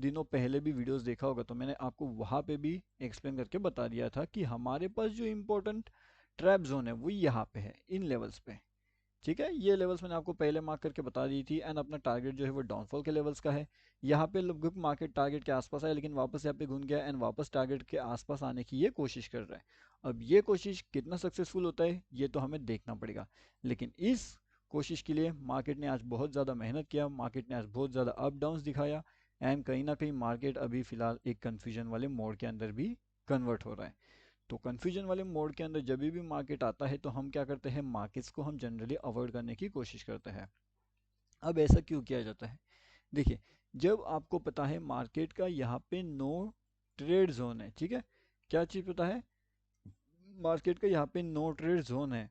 दिनों पहले भी वीडियोस देखा होगा तो मैंने आपको वहाँ पे भी एक्सप्लेन करके बता दिया था कि हमारे पास जो इम्पोर्टेंट ट्रैप जोन है वो यहाँ पे है, इन लेवल्स पे। ठीक है, ये लेवल्स मैंने आपको पहले मार्क करके बता दी थी। एंड अपना टारगेट जो है वो डाउनफॉल के लेवल्स का है। यहाँ पे लगभग मार्केट टारगेट के आसपास है, लेकिन वापस यहाँ पे घूम गया एंड वापस टारगेट के आसपास आने की ये कोशिश कर रहा है। अब ये कोशिश कितना सक्सेसफुल होता है ये तो हमें देखना पड़ेगा, लेकिन इस कोशिश के लिए मार्केट ने आज बहुत ज़्यादा मेहनत किया, मार्केट ने आज बहुत ज़्यादा अप डाउन्स दिखाया। एंड कहीं ना कहीं मार्केट अभी फिलहाल एक कन्फ्यूजन वाले मोड के अंदर भी कन्वर्ट हो रहा है। तो कन्फ्यूजन वाले मोड के अंदर जब भी मार्केट आता है तो हम क्या करते हैं, मार्केट्स को हम जनरली अवॉइड करने की कोशिश करते हैं। अब ऐसा क्यों किया जाता है? देखिए, जब आपको पता है मार्केट का यहाँ पे नो ट्रेड जोन है, ठीक है, क्या चीज़ पता है, मार्केट का यहाँ पे नो ट्रेड जोन है,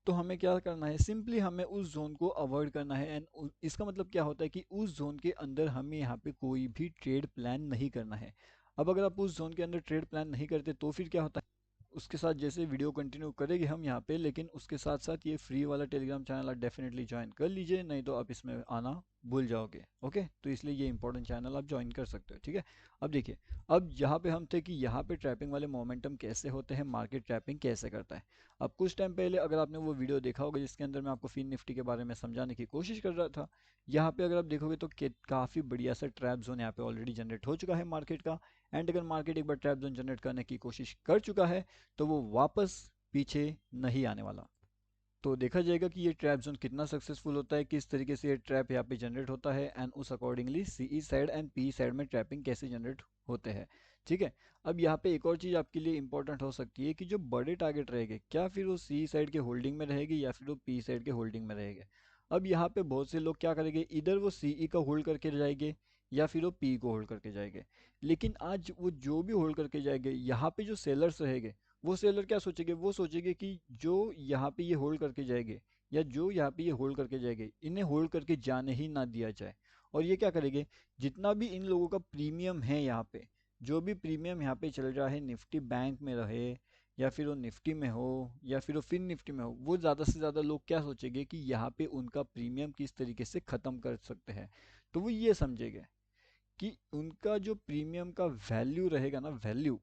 तो हमें क्या करना है, सिंपली हमें उस जोन को अवॉइड करना है। एंड इसका मतलब क्या होता है कि उस जोन के अंदर हमें यहाँ पे कोई भी ट्रेड प्लान नहीं करना है। अब अगर आप उस जोन के अंदर ट्रेड प्लान नहीं करते तो फिर क्या होता है, उसके साथ जैसे वीडियो कंटिन्यू करेंगे हम यहाँ पे, लेकिन उसके साथ साथ ये फ्री वाला टेलीग्राम चैनल आप डेफिनेटली ज्वाइन कर लीजिए, नहीं तो आप इसमें आना भूल जाओगे। ओके, तो इसलिए ये इंपॉर्टेंट चैनल आप ज्वाइन कर सकते हो, ठीक है। अब देखिए, अब यहाँ पे हम थे कि यहाँ पे ट्रैपिंग वाले मोमेंटम कैसे होते हैं, मार्केट ट्रैपिंग कैसे करता है। अब कुछ टाइम पहले अगर आपने वो वीडियो देखा होगा जिसके अंदर मैं आपको फिन निफ्टी के बारे में समझाने की कोशिश कर रहा था, यहाँ पे अगर आप देखोगे तो काफ़ी बढ़िया सा ट्रैप जोन यहाँ पे ऑलरेडी जनरेट हो चुका है मार्केट का। एंड अगर मार्केट एक बार ट्रैप जोन जनरेट करने की कोशिश कर चुका है तो वो वापस पीछे नहीं आने वाला। तो देखा जाएगा कि ये ट्रैप जोन कितना सक्सेसफुल होता है, किस तरीके से ये ट्रैप यहाँ पे जनरेट होता है, एंड उस अकॉर्डिंगली सीई साइड एंड पी साइड में ट्रैपिंग कैसे जनरेट होते हैं। ठीक है, अब यहाँ पे एक और चीज़ आपके लिए इंपॉर्टेंट हो सकती है कि जो बड़े टारगेट रहेंगे क्या फिर वो सी साइड के होल्डिंग में रहेगी या फिर वो पी साइड के होल्डिंग में रहेंगे। अब यहाँ पे बहुत से लोग क्या करेंगे, इधर वो सीई का होल्ड करके जाएंगे या फिर वो पी को होल्ड करके जाएंगे। लेकिन आज वो जो भी होल्ड करके जाएंगे, यहाँ पे जो सेलर्स रहेंगे वो सेलर क्या सोचेंगे, वो सोचेंगे कि जो यहाँ पे ये होल्ड करके जाएंगे या जो यहाँ पे ये होल्ड करके जाएंगे इन्हें होल्ड करके जाने ही ना दिया जाए। और ये क्या करेंगे, जितना भी इन लोगों का प्रीमियम है यहाँ पे, जो भी प्रीमियम यहाँ पे चल रहा है निफ्टी बैंक में रहे या फिर वो निफ्टी में हो या फिर वो फिन निफ्टी में हो, वो ज़्यादा से ज़्यादा लोग क्या सोचेंगे कि यहाँ पे उनका प्रीमियम किस तरीके से ख़त्म कर सकते हैं। तो वो ये समझेंगे कि उनका जो प्रीमियम का वैल्यू रहेगा ना, वैल्यू,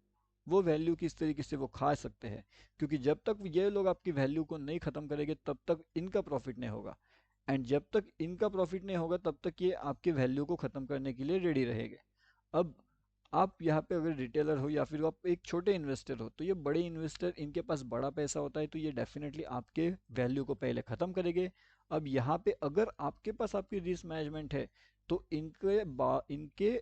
वो वैल्यू किस तरीके से वो खा सकते हैं। क्योंकि जब तक ये लोग आपकी वैल्यू को नहीं ख़त्म करेंगे तब तक इनका प्रॉफिट नहीं होगा। एंड जब तक इनका प्रॉफिट नहीं होगा तब तक ये आपके वैल्यू को ख़त्म करने के लिए रेडी रहेंगे। अब आप यहाँ पे अगर रिटेलर हो या फिर आप एक छोटे इन्वेस्टर हो, तो ये बड़े इन्वेस्टर इनके पास बड़ा पैसा होता है तो ये डेफिनेटली आपके वैल्यू को पहले ख़त्म करेंगे। अब यहाँ पे अगर आपके पास आपकी रिस्क मैनेजमेंट है तो इनके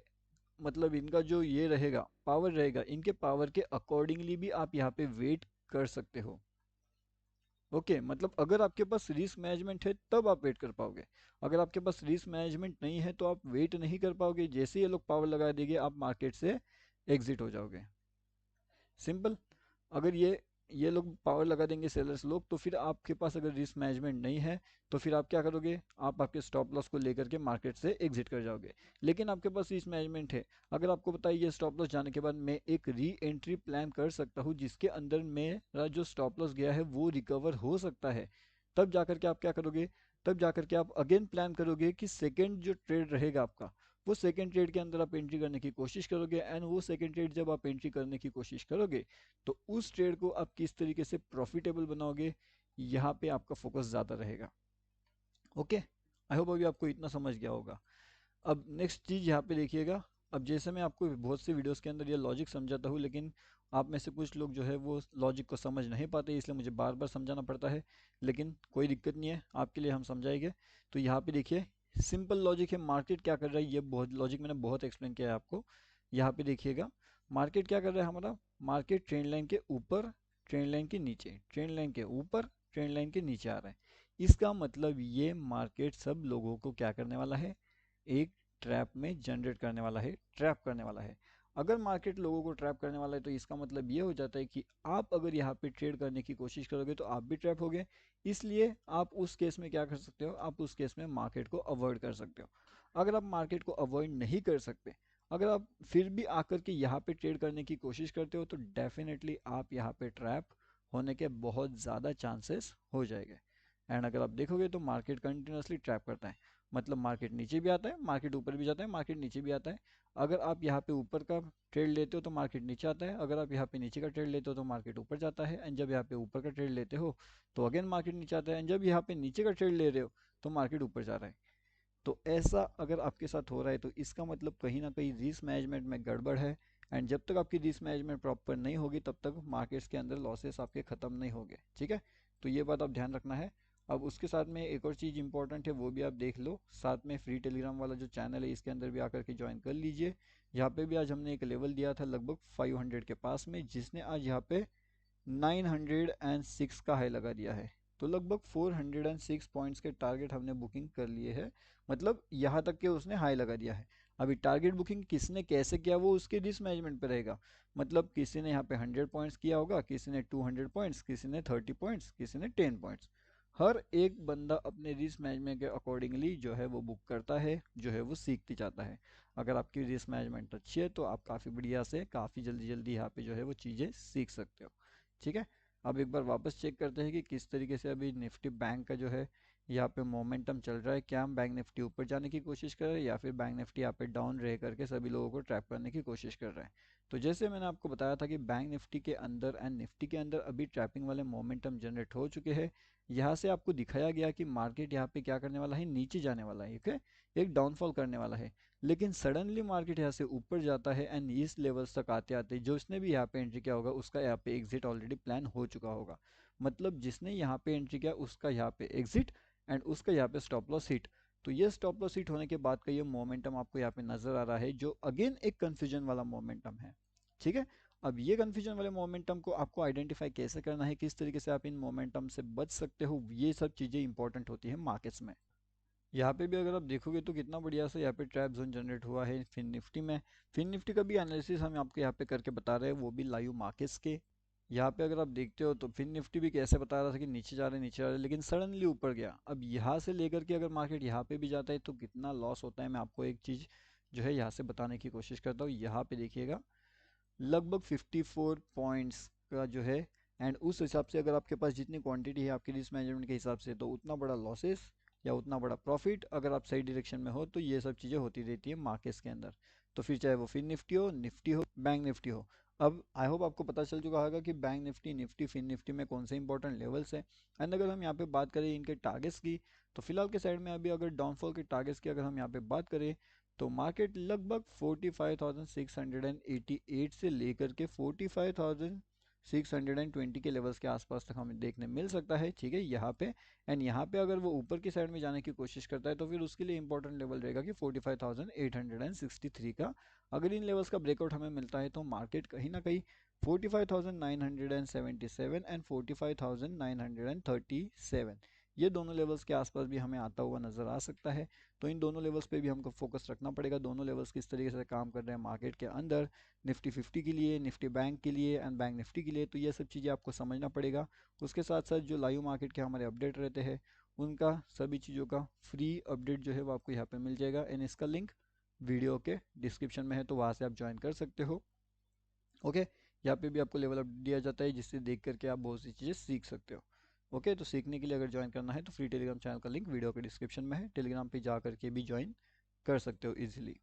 मतलब इनका जो ये रहेगा पावर रहेगा, इनके पावर के अकॉर्डिंगली भी आप यहाँ पे वेट कर सकते हो। ओके, मतलब अगर आपके पास रिस्क मैनेजमेंट है तब आप वेट कर पाओगे। अगर आपके पास रिस्क मैनेजमेंट नहीं है तो आप वेट नहीं कर पाओगे, जैसे ये लोग पावर लगा देंगे आप मार्केट से एग्जिट हो जाओगे। सिंपल। अगर ये लोग पावर लगा देंगे सेलर्स लोग, तो फिर आपके पास अगर रिस्क मैनेजमेंट नहीं है तो फिर आप क्या करोगे, आप आपके स्टॉप लॉस को लेकर के मार्केट से एग्जिट कर जाओगे। लेकिन आपके पास रिस्क मैनेजमेंट है, अगर आपको पता है ये स्टॉप लॉस जाने के बाद मैं एक री एंट्री प्लान कर सकता हूँ जिसके अंदर मेरा जो स्टॉप लॉस गया है वो रिकवर हो सकता है, तब जाकर के आप क्या करोगे, तब जाकर के आप अगेन प्लान करोगे कि सेकेंड जो ट्रेड रहेगा आपका, वो सेकेंड ट्रेड के अंदर आप एंट्री करने की कोशिश करोगे। एंड वो सेकेंड ट्रेड जब आप एंट्री करने की कोशिश करोगे तो उस ट्रेड को आप किस तरीके से प्रॉफिटेबल बनाओगे, यहाँ पे आपका फोकस ज़्यादा रहेगा। ओके, आई होप अभी आपको इतना समझ गया होगा। अब नेक्स्ट चीज़ यहाँ पे देखिएगा। अब जैसे मैं आपको बहुत से वीडियोस के अंदर ये लॉजिक समझाता हूँ, लेकिन आप में से कुछ लोग जो है वो लॉजिक को समझ नहीं पाते, इसलिए मुझे बार बार समझाना पड़ता है। लेकिन कोई दिक्कत नहीं है, आपके लिए हम समझाएंगे। तो यहाँ पे देखिए, सिंपल लॉजिक है, मार्केट क्या कर रहा है ये बहुत लॉजिक मैंने बहुत एक्सप्लेन किया है आपको। यहाँ पे देखिएगा, मार्केट क्या कर रहा है हमारा, मार्केट ट्रेंड लाइन के ऊपर, ट्रेंड लाइन के नीचे, ट्रेंड लाइन के ऊपर, ट्रेंड लाइन के नीचे आ रहा है। इसका मतलब ये मार्केट सब लोगों को क्या करने वाला है, एक ट्रैप में जनरेट करने वाला है, ट्रैप करने वाला है। अगर मार्केट लोगों को ट्रैप करने वाला है तो इसका मतलब ये हो जाता है कि आप अगर यहाँ पे ट्रेड करने की कोशिश करोगे तो आप भी ट्रैप होगे। इसलिए आप उस केस में क्या कर सकते हो, आप उस केस में मार्केट को अवॉइड कर सकते हो। अगर आप मार्केट को अवॉइड नहीं कर सकते, अगर आप फिर भी आकर के यहाँ पे ट्रेड करने की कोशिश करते हो तो डेफिनेटली आप यहाँ पे ट्रैप होने के बहुत ज़्यादा चांसेस हो जाएंगे। एंड अगर आप देखोगे तो मार्केट कंटिन्यूसली ट्रैप करता है। मतलब मार्केट नीचे भी आता है, मार्केट ऊपर भी जाता है, मार्केट नीचे भी आता है। अगर आप यहाँ पे ऊपर का ट्रेड लेते हो तो मार्केट नीचे आता है, अगर आप यहाँ पे नीचे का ट्रेड लेते हो तो मार्केट ऊपर जाता है, एंड जब यहाँ पे ऊपर का ट्रेड लेते हो तो अगेन मार्केट नीचे आता है, एंड जब यहाँ पे नीचे का ट्रेड ले रहे हो तो मार्केट ऊपर जा रहा है। तो ऐसा अगर आपके साथ हो रहा है तो इसका मतलब कहीं ना कहीं रिस्क मैनेजमेंट में गड़बड़ है। एंड जब तक आपकी रिस्क मैनेजमेंट प्रॉपर नहीं होगी तब तक मार्केट्स के अंदर लॉसेस आपके ख़त्म नहीं होंगे, ठीक है। तो ये बात आप ध्यान रखना है। अब उसके साथ में एक और चीज़ इंपॉर्टेंट है, वो भी आप देख लो, साथ में फ्री टेलीग्राम वाला जो चैनल है इसके अंदर भी आकर के ज्वाइन कर लीजिए। यहाँ पे भी आज हमने एक लेवल दिया था लगभग 500 के पास में, जिसने आज यहाँ पे 906 का हाई लगा दिया है। तो लगभग 406 पॉइंट्स के टारगेट हमने बुकिंग कर लिए हैं, मतलब यहाँ तक के उसने हाई लगा दिया है। अभी टारगेट बुकिंग किसने कैसे किया वो उसके रिस्क मैनेजमेंट पे रहेगा। मतलब किसी ने यहाँ पे 100 पॉइंट्स किया होगा, किसी ने 200 पॉइंट्स, किसी ने 30 पॉइंट्स, किसी ने 10 पॉइंट्स। हर एक बंदा अपने रिस्क मैनेजमेंट के अकॉर्डिंगली जो है वो बुक करता है, जो है वो सीखती जाता है। अगर आपकी रिस्क मैनेजमेंट अच्छी है तो आप काफ़ी बढ़िया से काफ़ी जल्दी जल्दी यहाँ पे जो है वो चीज़ें सीख सकते हो, ठीक है। अब एक बार वापस चेक करते हैं कि किस तरीके से अभी निफ्टी बैंक का जो है यहाँ पे मोमेंटम चल रहा है। क्या हम बैंक निफ्टी ऊपर जाने की कोशिश कर रहे हैं या फिर बैंक निफ्टी यहाँ पे डाउन रह करके सभी लोगों को ट्रैप करने की कोशिश कर रहे हैं। तो जैसे मैंने आपको बताया था कि बैंक निफ्टी के अंदर एंड निफ्टी के अंदर अभी ट्रैपिंग वाले मोमेंटम जनरेट हो चुके हैं। यहाँ से आपको दिखाया गया कि मार्केट यहाँ पे क्या करने वाला है, नीचे जाने वाला है, ठीक है, एक डाउनफॉल करने वाला है। लेकिन सडनली मार्केट यहाँ से ऊपर जाता है एंड इस लेवल्स तक आते आते जो इसने भी यहाँ पे एंट्री किया होगा उसका यहाँ पे एग्जिट ऑलरेडी प्लान हो चुका होगा। मतलब जिसने यहाँ पे एंट्री किया उसका यहाँ पे एग्जिट एंड उसका यहाँ पे स्टॉप लॉस हिट। तो ये स्टॉप लॉस हिट होने के बाद का ये मोमेंटम आपको यहाँ पे नजर आ रहा है, जो अगेन एक कंफ्यूजन वाला मोमेंटम है, ठीक है। अब ये कंफ्यूजन वाले मोमेंटम को आपको आइडेंटिफाई कैसे करना है, किस तरीके से आप इन मोमेंटम से बच सकते हो, ये सब चीज़ें इंपॉर्टेंट होती है मार्केट्स में। यहाँ पे भी अगर आप देखोगे तो कितना बढ़िया से यहाँ पे ट्रैप जोन जनरेट हुआ है फिन निफ्टी में। फिन निफ्टी का भी एनालिसिस हम आपको यहाँ पे करके बता रहे हैं, वो भी लाइव मार्केट्स के। यहाँ पे अगर आप देखते हो तो फिन निफ्टी भी कैसे बता रहा था कि नीचे जा रहे हैं नीचे जा रहे हैं, लेकिन सडनली ऊपर गया। अब यहाँ से लेकर के अगर मार्केट यहाँ पे भी जाता है तो कितना लॉस होता है, मैं आपको एक चीज़ जो है यहाँ से बताने की कोशिश करता हूँ। यहाँ पे देखिएगा लगभग 54 पॉइंट्स का जो है, एंड उस हिसाब से अगर आपके पास जितनी क्वांटिटी है आपकी रिस्क मैनेजमेंट के हिसाब से तो उतना बड़ा लॉसेस या उतना बड़ा प्रॉफिट अगर आप सही डायरेक्शन में हो तो ये सब चीज़ें होती रहती है मार्केट्स के अंदर। तो फिर चाहे वो फिन निफ्टी हो बैंक निफ्टी हो। अब आई होप आपको पता चल चुका होगा कि bank Nifty Nifty Fin Nifty में कौन से इंपॉर्टेंट लेवल्स हैं। एंड अगर हम यहाँ पे बात करें इनके टारगेट्स की, तो फिलहाल के साइड में अभी अगर डाउनफॉल के टारगेट्स की अगर हम यहाँ पे बात करें तो मार्केट लगभग 45,688 से लेकर के 45,620 के लेवल्स के आसपास तक हमें देखने मिल सकता है, ठीक है, यहाँ पे। एंड यहाँ पे अगर वो ऊपर की साइड में जाने की कोशिश करता है तो फिर उसके लिए इंपॉर्टेंट लेवल रहेगा कि 45,863 का। अगर इन लेवल्स का ब्रेकआउट हमें मिलता है तो मार्केट कहीं ना कहीं 45,977 एंड 45,937 ये दोनों लेवल्स के आसपास भी हमें आता हुआ नजर आ सकता है। तो इन दोनों लेवल्स पे भी हमको फोकस रखना पड़ेगा, दोनों लेवल्स किस तरीके से काम कर रहे हैं मार्केट के अंदर, निफ्टी 50 के लिए, निफ्टी बैंक के लिए एंड बैंक निफ्टी के लिए। तो ये सब चीज़ें आपको समझना पड़ेगा। उसके साथ साथ जो लाइव मार्केट के हमारे अपडेट रहते हैं उनका सभी चीज़ों का फ्री अपडेट जो है वो आपको यहाँ पे मिल जाएगा, एंड इसका लिंक वीडियो के डिस्क्रिप्शन में है, तो वहाँ से आप ज्वाइन कर सकते हो, ओके। यहाँ पे भी आपको लेवल अप दिया जाता है जिससे देख करके आप बहुत सी चीज़ें सीख सकते हो, ओके। तो सीखने के लिए अगर ज्वाइन करना है तो फ्री टेलीग्राम चैनल का लिंक वीडियो के डिस्क्रिप्शन में है, टेलीग्राम पे जा करके भी ज्वाइन कर सकते हो इजीली।